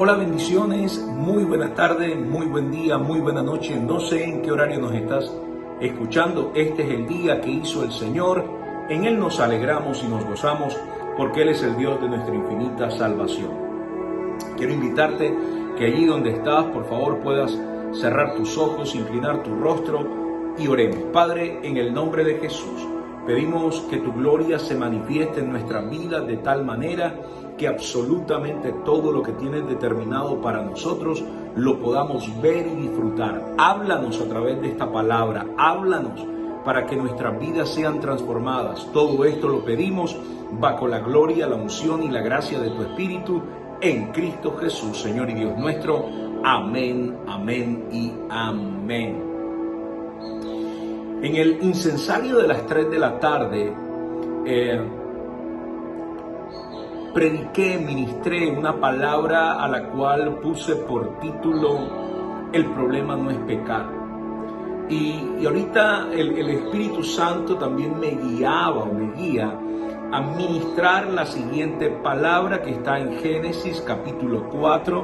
Hola, bendiciones, muy buena tarde, muy buen día, muy buena noche. No sé en qué horario nos estás escuchando. Este es el día que hizo el Señor. En Él nos alegramos y nos gozamos porque Él es el Dios de nuestra infinita salvación. Quiero invitarte que allí donde estás, por favor, puedas cerrar tus ojos, inclinar tu rostro y oremos. Padre, en el nombre de Jesús, pedimos que tu gloria se manifieste en nuestra vida de tal manera que absolutamente todo lo que tienes determinado para nosotros lo podamos ver y disfrutar. Háblanos a través de esta palabra, háblanos para que nuestras vidas sean transformadas. Todo esto lo pedimos bajo la gloria, la unción y la gracia de tu Espíritu en Cristo Jesús, Señor y Dios nuestro. Amén, amén y amén. En el incensario de las 3 de la tarde, ministré una palabra a la cual puse por título: el problema no es pecar. Y ahorita el Espíritu Santo también me guía a ministrar la siguiente palabra que está en Génesis capítulo 4,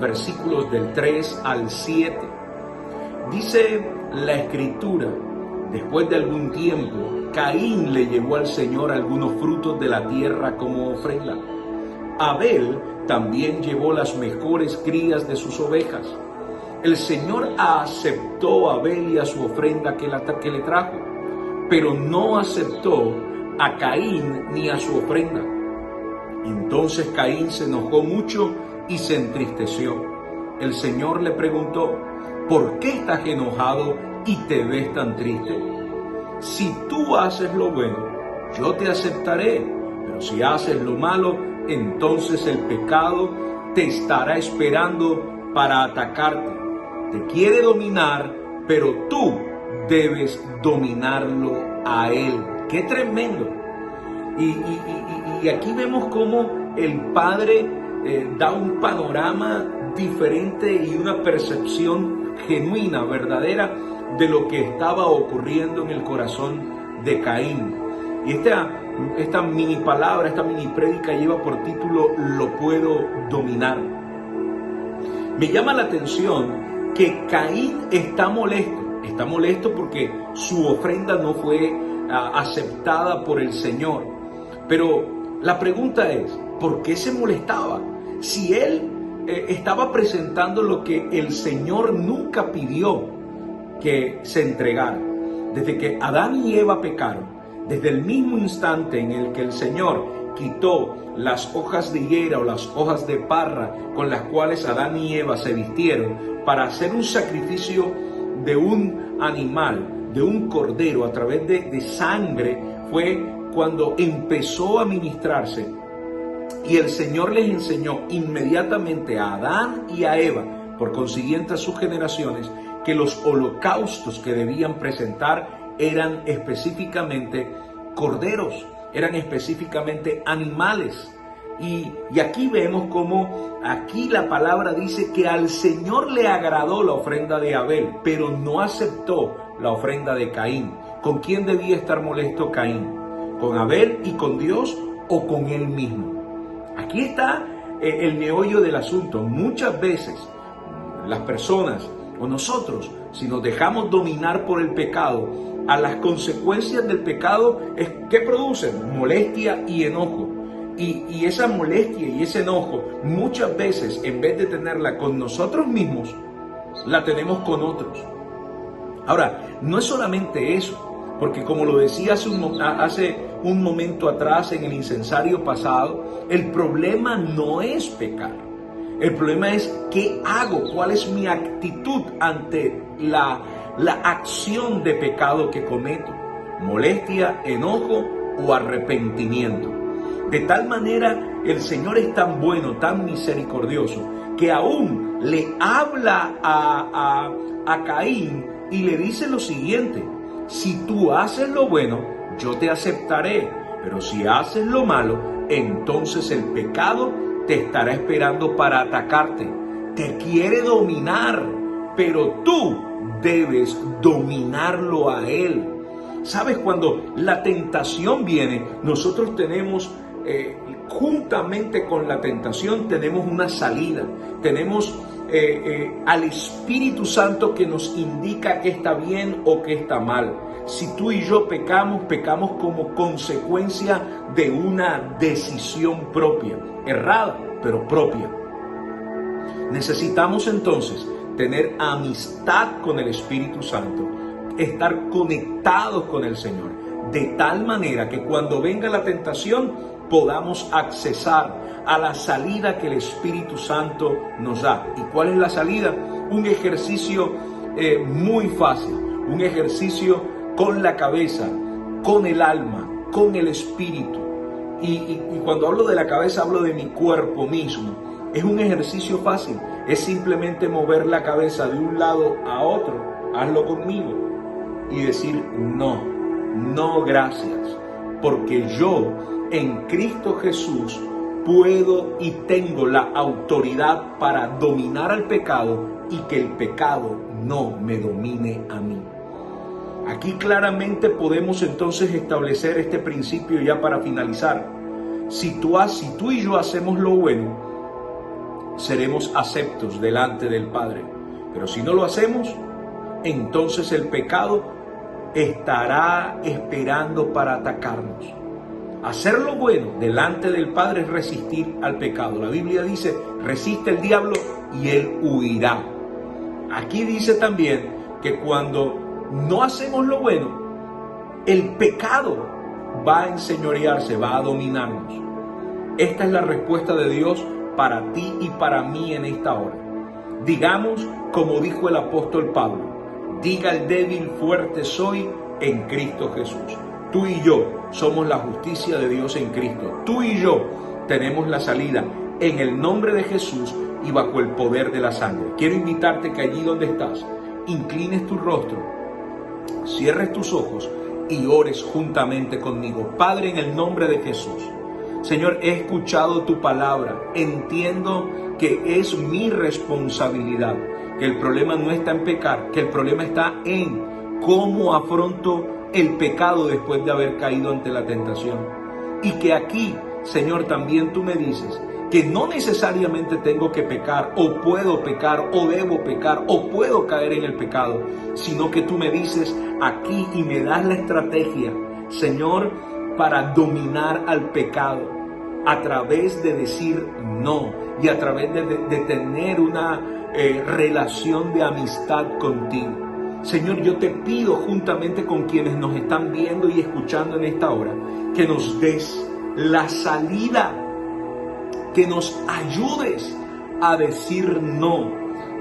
versículos del 3 al 7. Dice la Escritura: después de algún tiempo, Caín le llevó al Señor algunos frutos de la tierra como ofrenda. Abel también llevó las mejores crías de sus ovejas. El Señor aceptó a Abel y a su ofrenda que le trajo, pero no aceptó a Caín ni a su ofrenda. Entonces Caín se enojó mucho y se entristeció. El Señor le preguntó: ¿por qué estás enojado y te ves tan triste? Si tú haces lo bueno, yo te aceptaré, pero si haces lo malo, entonces el pecado te estará esperando para atacarte. Te quiere dominar, pero tú debes dominarlo a él. ¡Qué tremendo! Y aquí vemos cómo el Padre da un panorama diferente y una percepción genuina, verdadera, de lo que estaba ocurriendo en el corazón de Caín. Y esta mini palabra, esta mini prédica lleva por título: lo puedo dominar. Me llama la atención que Caín está molesto porque su ofrenda no fue aceptada por el Señor. Pero la pregunta es: ¿por qué se molestaba? Si él estaba presentando lo que el Señor nunca pidió que se entregara. Desde que Adán y Eva pecaron, desde el mismo instante en el que el Señor quitó las hojas de higuera o las hojas de parra con las cuales Adán y Eva se vistieron para hacer un sacrificio de un animal, de un cordero a través de sangre, fue cuando empezó a ministrarse. Y el Señor les enseñó inmediatamente a Adán y a Eva, por consiguiente a sus generaciones, que los holocaustos que debían presentar eran específicamente corderos, eran específicamente animales. Y aquí vemos cómo aquí la palabra dice que al Señor le agradó la ofrenda de Abel, pero no aceptó la ofrenda de Caín. ¿Con quién debía estar molesto Caín? ¿Con Abel y con Dios o con él mismo? Aquí está el meollo del asunto. Muchas veces las personas o nosotros, si nos dejamos dominar por el pecado, a las consecuencias del pecado, ¿qué producen? Molestia y enojo. Y esa molestia y ese enojo, muchas veces, en vez de tenerla con nosotros mismos, la tenemos con otros. Ahora, no es solamente eso, porque como lo decía hace un momento atrás en el incensario pasado, el problema no es pecar. El problema es qué hago, cuál es mi actitud ante la acción de pecado que cometo. Molestia, enojo o arrepentimiento. De tal manera el Señor es tan bueno, tan misericordioso, que aún le habla a Caín y le dice lo siguiente: si tú haces lo bueno, yo te aceptaré, pero si haces lo malo, entonces el pecado te estará esperando para atacarte. Te quiere dominar, pero tú debes dominarlo a él. ¿Sabes? Cuando la tentación viene, nosotros tenemos juntamente con la tentación tenemos una salida, tenemos al Espíritu Santo que nos indica qué está bien o qué está mal. Si tú y yo pecamos, pecamos como consecuencia de una decisión propia, errada, pero propia. Necesitamos entonces tener amistad con el Espíritu Santo, estar conectados con el Señor, de tal manera que cuando venga la tentación podamos accesar a la salida que el Espíritu Santo nos da. ¿Y cuál es la salida? Un ejercicio muy fácil, un ejercicio con la cabeza, con el alma, con el espíritu. Y cuando hablo de la cabeza hablo de mi cuerpo mismo. Es un ejercicio fácil, es simplemente mover la cabeza de un lado a otro. Hazlo conmigo y decir no, no gracias, porque yo en Cristo Jesús puedo y tengo la autoridad para dominar al pecado y que el pecado no me domine a mí. Aquí claramente podemos entonces establecer este principio ya para finalizar. Si tú y yo hacemos lo bueno, seremos aceptos delante del Padre. Pero si no lo hacemos, entonces el pecado estará esperando para atacarnos. Hacer lo bueno delante del Padre es resistir al pecado. La Biblia dice, resiste al diablo y él huirá. Aquí dice también que cuando no hacemos lo bueno, el pecado va a enseñorearse, va a dominarnos. Esta es la respuesta de Dios para ti y para mí en esta hora. Digamos, como dijo el apóstol Pablo, diga el débil, fuerte soy en Cristo Jesús. Tú y yo somos la justicia de Dios en Cristo. Tú y yo tenemos la salida en el nombre de Jesús y bajo el poder de la sangre. Quiero invitarte que allí donde estás, inclines tu rostro, cierres tus ojos y ores juntamente conmigo. Padre, en el nombre de Jesús, Señor, he escuchado tu palabra. Entiendo que es mi responsabilidad, que el problema no está en pecar, que el problema está en cómo afronto el pecado después de haber caído ante la tentación. Y que aquí, Señor, también tú me dices que no necesariamente tengo que pecar, o puedo pecar, o debo pecar, o puedo caer en el pecado, sino que tú me dices aquí y me das la estrategia, Señor, para dominar al pecado a través de decir no y a través de tener una relación de amistad contigo. Señor, yo te pido juntamente con quienes nos están viendo y escuchando en esta hora, que nos des la salida, que nos ayudes a decir no.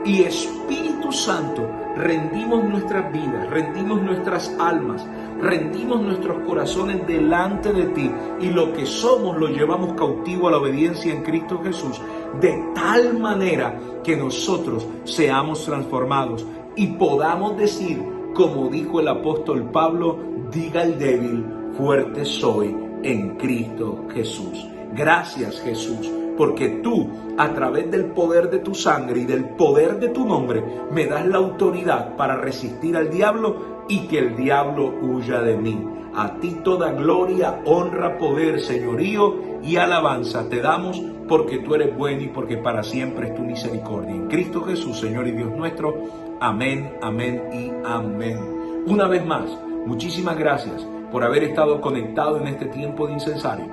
Y Espíritu Santo, rendimos nuestras vidas, rendimos nuestras almas, rendimos nuestros corazones delante de ti, y lo que somos lo llevamos cautivo a la obediencia en Cristo Jesús, de tal manera que nosotros seamos transformados y podamos decir, como dijo el apóstol Pablo, diga el débil, fuerte soy en Cristo Jesús. Gracias, Jesús, porque tú, a través del poder de tu sangre y del poder de tu nombre, me das la autoridad para resistir al diablo y que el diablo huya de mí. A ti toda gloria, honra, poder, señorío y alabanza te damos, porque tú eres bueno y porque para siempre es tu misericordia. En Cristo Jesús, Señor y Dios nuestro. Amén, amén y amén. Una vez más, muchísimas gracias por haber estado conectado en este tiempo de incensario,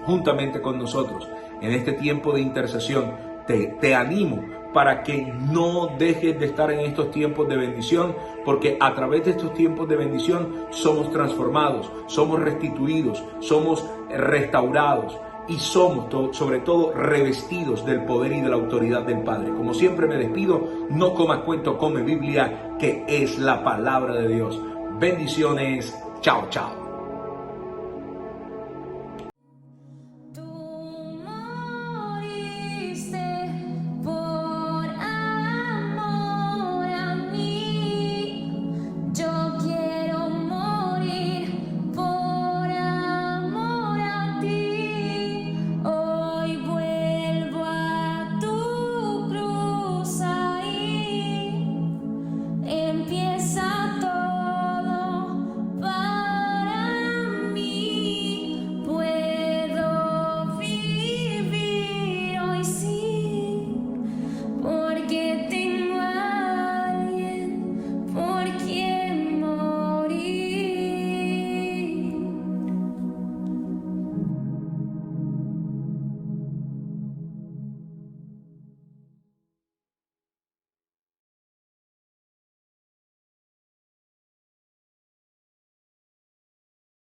juntamente con nosotros, en este tiempo de intercesión. Te animo para que no dejes de estar en estos tiempos de bendición, porque a través de estos tiempos de bendición somos transformados, somos restituidos, somos restaurados y somos sobre todo revestidos del poder y de la autoridad del Padre. Como siempre me despido, no comas cuento, come Biblia, que es la palabra de Dios. Bendiciones, chao, chao.